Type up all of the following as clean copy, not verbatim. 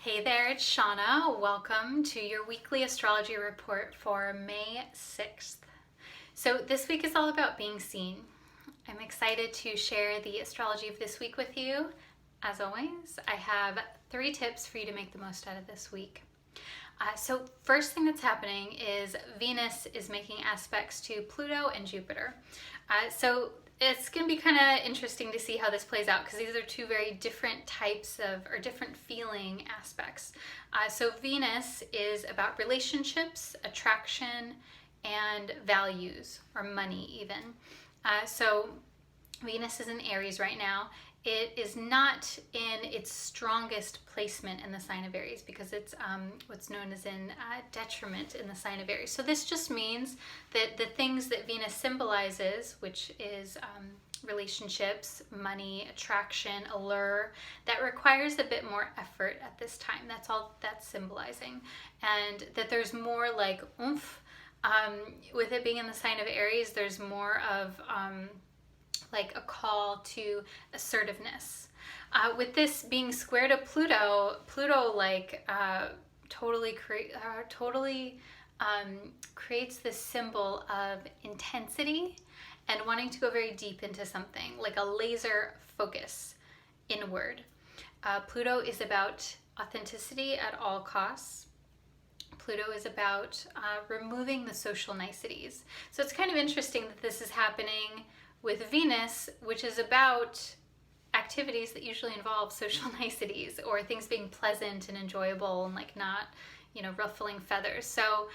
Hey there, it's Shauna. Welcome to your weekly astrology report for May 6th. So this week is all about being seen. I'm excited to share the astrology of this week with you. As always, I have 3 tips for you to make the most out of this week. So first thing that's happening is Venus is making aspects to Pluto and Jupiter. So it's going to be kind of interesting to see how this plays out because these are 2 very different types of, or different feeling aspects. So Venus is about relationships, attraction, and values, or money even. So Venus is in Aries right now. It is not in its strongest placement in the sign of Aries because it's what's known as in detriment in the sign of Aries. So this just means that the things that Venus symbolizes, which is relationships, money, attraction, allure, that requires a bit more effort at this time. That's all that's symbolizing. And that there's more like oomph. With it being in the sign of Aries, there's more of like a call to assertiveness. With this being square to Pluto, totally creates this symbol of intensity and wanting to go very deep into something, like a laser focus inward. Pluto is about authenticity at all costs. Pluto is about removing the social niceties. So it's kind of interesting that this is happening with Venus, which is about activities that usually involve social niceties or things being pleasant and enjoyable and like not, ruffling feathers. So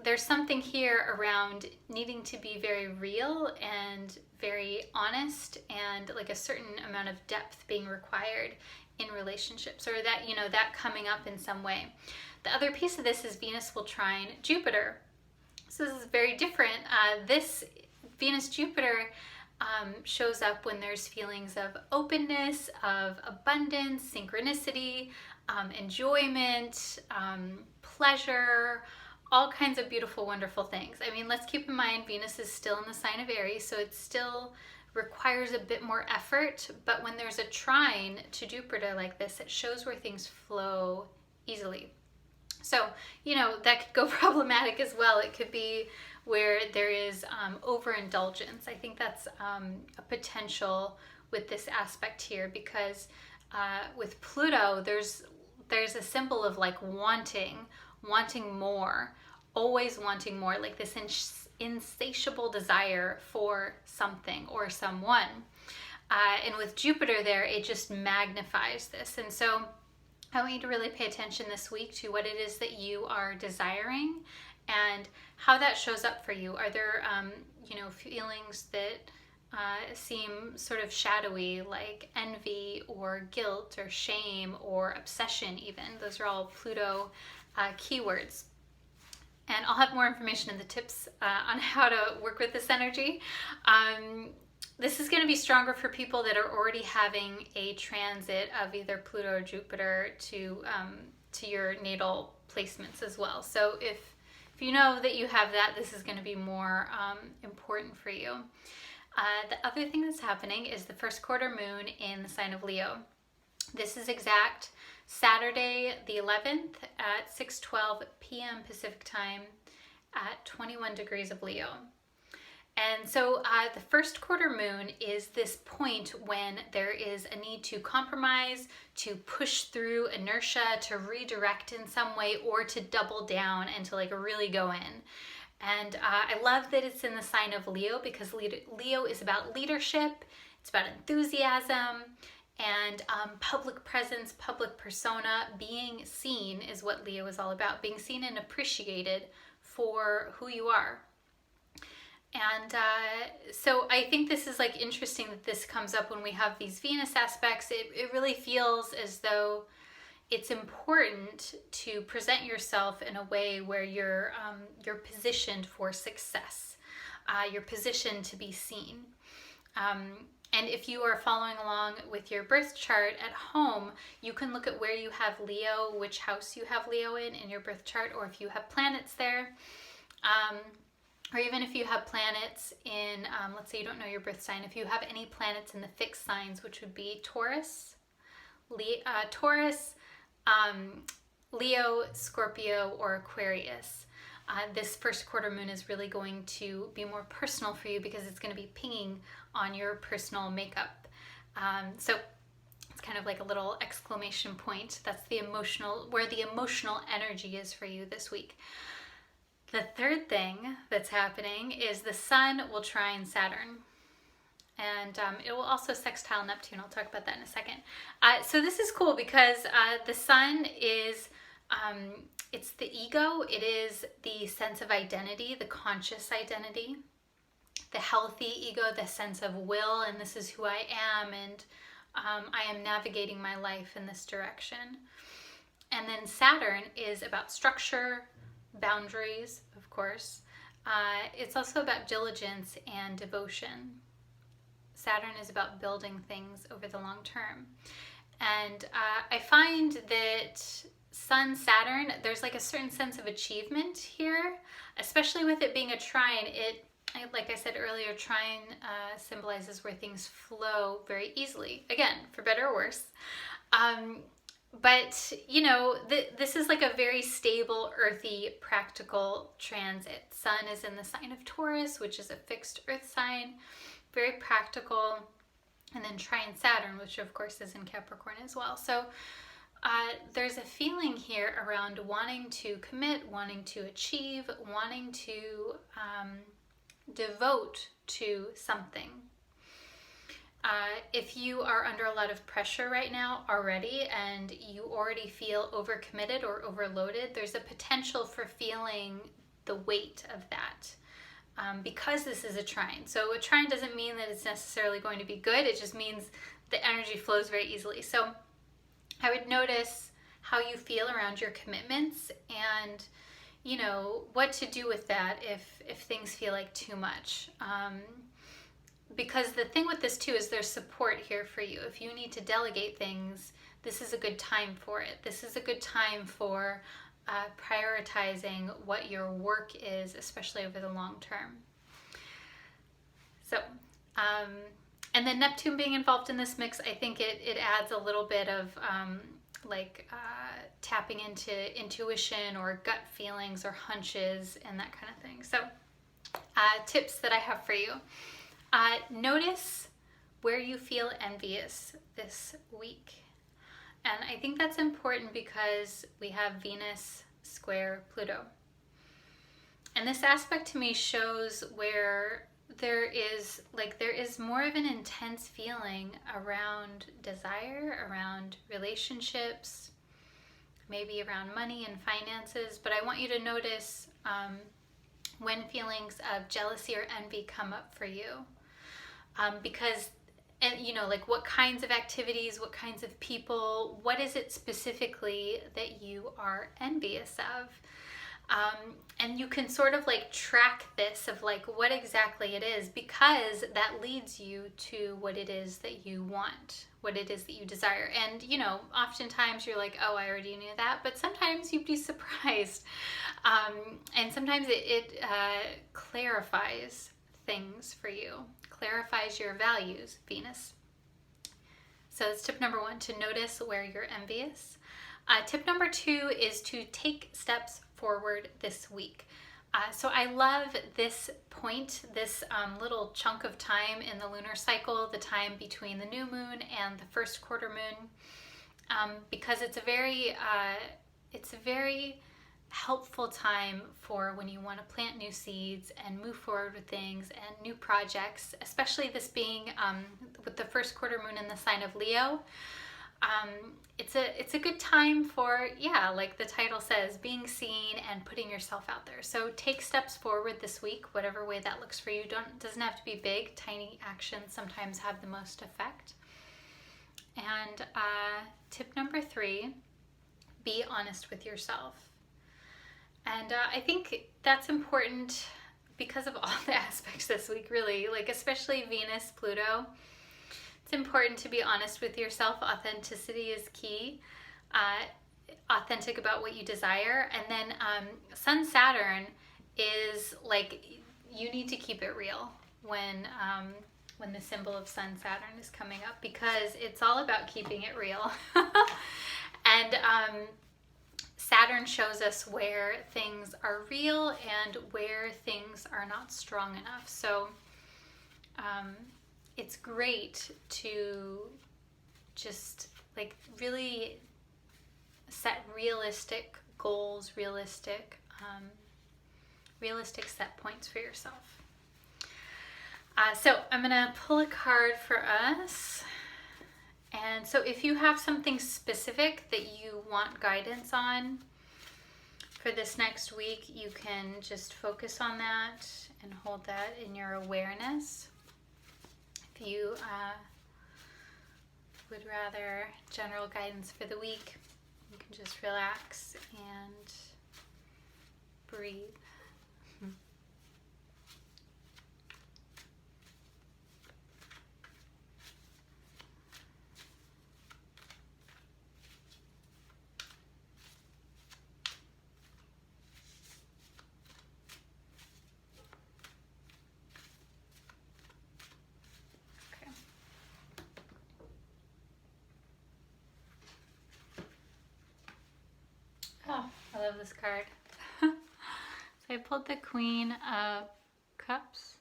there's something here around needing to be very real and very honest and like a certain amount of depth being required in relationships, or that, that coming up in some way. The other piece of this is Venus will trine Jupiter. So this is very different. This Venus-Jupiter shows up when there's feelings of openness, of abundance, synchronicity, enjoyment, pleasure, all kinds of beautiful, wonderful things. I mean, let's keep in mind Venus is still in the sign of Aries, so it still requires a bit more effort, but when there's a trine to Jupiter like this, it shows where things flow easily. So, that could go problematic as well. It could be where there is overindulgence. I think that's a potential with this aspect here because with Pluto, there's a symbol of like wanting more, always wanting more, like this insatiable desire for something or someone. And with Jupiter there, it just magnifies this. And so I want you to really pay attention this week to what it is that you are desiring and how that shows up for you. Are there, feelings that seem sort of shadowy, like envy or guilt or shame or obsession even? Those are all Pluto keywords. And I'll have more information in the tips on how to work with this energy. This is going to be stronger for people that are already having a transit of either Pluto or Jupiter to your natal placements as well. So if you know that you have that, this is going to be more important for you. The other thing that's happening is the first quarter moon in the sign of Leo. This is exact Saturday the 11th at 6:12 p.m. Pacific time at 21 degrees of Leo. And so the first quarter moon is this point when there is a need to compromise, to push through inertia, to redirect in some way, or to double down and to like really go in. And I love that it's in the sign of Leo because Leo is about leadership, it's about enthusiasm, and public presence, public persona. Being seen is what Leo is all about, being seen and appreciated for who you are. And so I think this is like interesting that this comes up when we have these Venus aspects. It really feels as though it's important to present yourself in a way where you're positioned for success. You're positioned to be seen. And if you are following along with your birth chart at home, you can look at where you have Leo, which house you have Leo in your birth chart, or if you have planets there. Or even if you have planets in, let's say you don't know your birth sign, if you have any planets in the fixed signs, which would be Taurus, Leo, Scorpio, or Aquarius. This first quarter moon is really going to be more personal for you because it's going to be pinging on your personal makeup. So it's kind of like a little exclamation point. That's the emotional, where the emotional energy is for you this week. The third thing that's happening is the Sun will trine Saturn. And it will also sextile Neptune. I'll talk about that in a second. So this is cool because the Sun is, it's the ego. It is the sense of identity, the conscious identity, the healthy ego, the sense of will, and this is who I am, and I am navigating my life in this direction. And then Saturn is about structure, boundaries, of course. It's also about diligence and devotion. Saturn is about building things over the long term. And I find that Sun, Saturn, there's like a certain sense of achievement here, especially with it being a trine. Like I said earlier, trine symbolizes where things flow very easily. Again, for better or worse. But, you know, this is like a very stable, earthy, practical transit. Sun is in the sign of Taurus, which is a fixed earth sign. Very practical. And then trine Saturn, which of course is in Capricorn as well. So there's a feeling here around wanting to commit, wanting to achieve, wanting to devote to something. If you are under a lot of pressure right now already and you already feel overcommitted or overloaded, there's a potential for feeling the weight of that. Because this is a trine. So a trine doesn't mean that it's necessarily going to be good. It just means the energy flows very easily. So I would notice how you feel around your commitments and, you know, what to do with that if things feel like too much. Because the thing with this too is there's support here for you. If you need to delegate things, this is a good time for it. This is a good time for prioritizing what your work is, especially over the long term. So, and then Neptune being involved in this mix, I think it adds a little bit of tapping into intuition or gut feelings or hunches and that kind of thing. So, tips that I have for you. Notice where you feel envious this week. And I think that's important because we have Venus square Pluto. And this aspect to me shows where there is more of an intense feeling around desire, around relationships, maybe around money and finances. But I want you to notice when feelings of jealousy or envy come up for you. Because and you know, like what kinds of activities, what kinds of people, what is it specifically that you are envious of? And you can sort of like track this of like what exactly it is, because that leads you to what it is that you want, what it is that you desire. And you know, oftentimes you're like, oh, I already knew that, but sometimes you'd be surprised. And sometimes it clarifies things for you, clarifies your values, Venus. So that's tip number 1, to notice where you're envious. Tip number 2 is to take steps forward this week. So I love this point, this little chunk of time in the lunar cycle, the time between the new moon and the first quarter moon, because it's a very helpful time for when you want to plant new seeds and move forward with things and new projects, especially this being with the first quarter moon in the sign of Leo. It's a good time for, yeah, like the title says, being seen and putting yourself out there. So take steps forward this week, whatever way that looks for you. Doesn't have to be big. Tiny actions sometimes have the most effect. And tip number 3, be honest with yourself. And I think that's important because of all the aspects this week, really, like especially Venus, Pluto. It's important to be honest with yourself. Authenticity is key. Authentic about what you desire. And then Sun, Saturn is like, you need to keep it real when the symbol of Sun, Saturn is coming up, because it's all about keeping it real. And Saturn shows us where things are real and where things are not strong enough. So it's great to just like really set realistic goals, realistic set points for yourself. So I'm gonna pull a card for us. And so if you have something specific that you want guidance on for this next week, you can just focus on that and hold that in your awareness. If you would rather general guidance for the week, you can just relax and breathe. Oh, I love this card. So I pulled the Queen of Cups.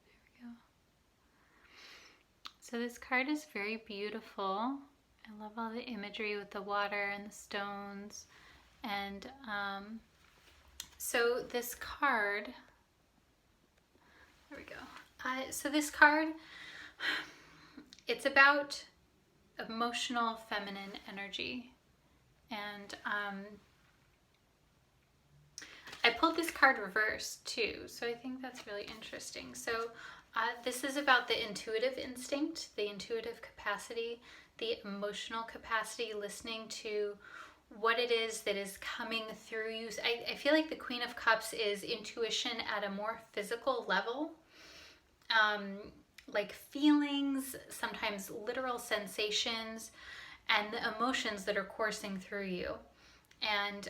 There we go. So this card is very beautiful. I love all the imagery with the water and the stones. And so this card, there we go. So this card, it's about emotional feminine energy. And I pulled this card reversed too, so I think that's really interesting. So this is about the intuitive instinct, the intuitive capacity, the emotional capacity, listening to what it is that is coming through you. I feel like the Queen of Cups is intuition at a more physical level, like feelings, sometimes literal sensations, and the emotions that are coursing through you. And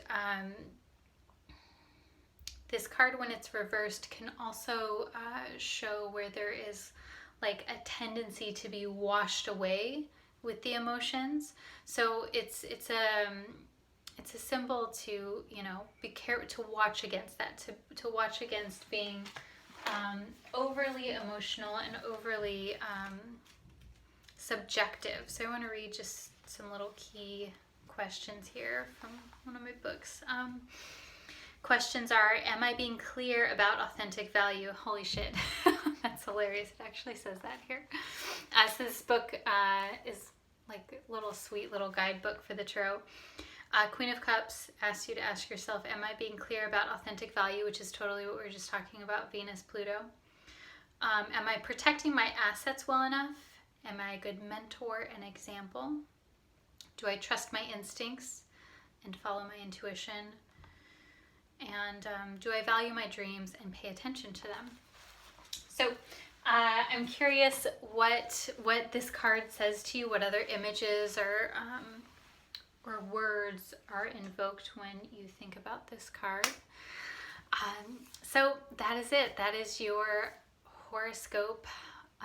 this card, when it's reversed, can also show where there is like a tendency to be washed away with the emotions. So it's a symbol to, you know, be careful, to watch against that, to watch against being overly emotional and overly subjective. So I want to read just some little key questions here from one of my books. Questions are, am I being clear about authentic value? Holy shit, that's hilarious. It actually says that here. So this book is like a little sweet little guidebook for the tarot. Queen of Cups asks you to ask yourself, am I being clear about authentic value, which is totally what we were just talking about, Venus, Pluto. Am I protecting my assets well enough? Am I a good mentor and example? Do I trust my instincts and follow my intuition? And do I value my dreams and pay attention to them? So I'm curious what this card says to you, what other images or words are invoked when you think about this card. So that is it. That is your horoscope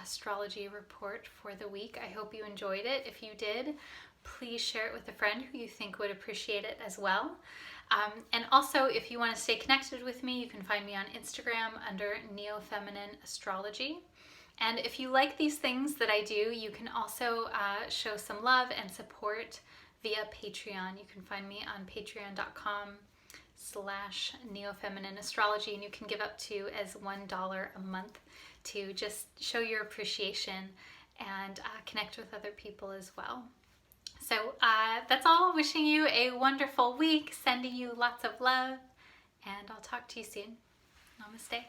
astrology report for the week. I hope you enjoyed it. If you did, please share it with a friend who you think would appreciate it as well. And also, if you want to stay connected with me, you can find me on Instagram under Neo-Feminine Astrology. And if you like these things that I do, you can also show some love and support via Patreon. You can find me on patreon.com/Neo-Feminine Astrology, and you can give up to as $1 a month to just show your appreciation and connect with other people as well. So that's all. Wishing you a wonderful week, sending you lots of love, and I'll talk to you soon. Namaste.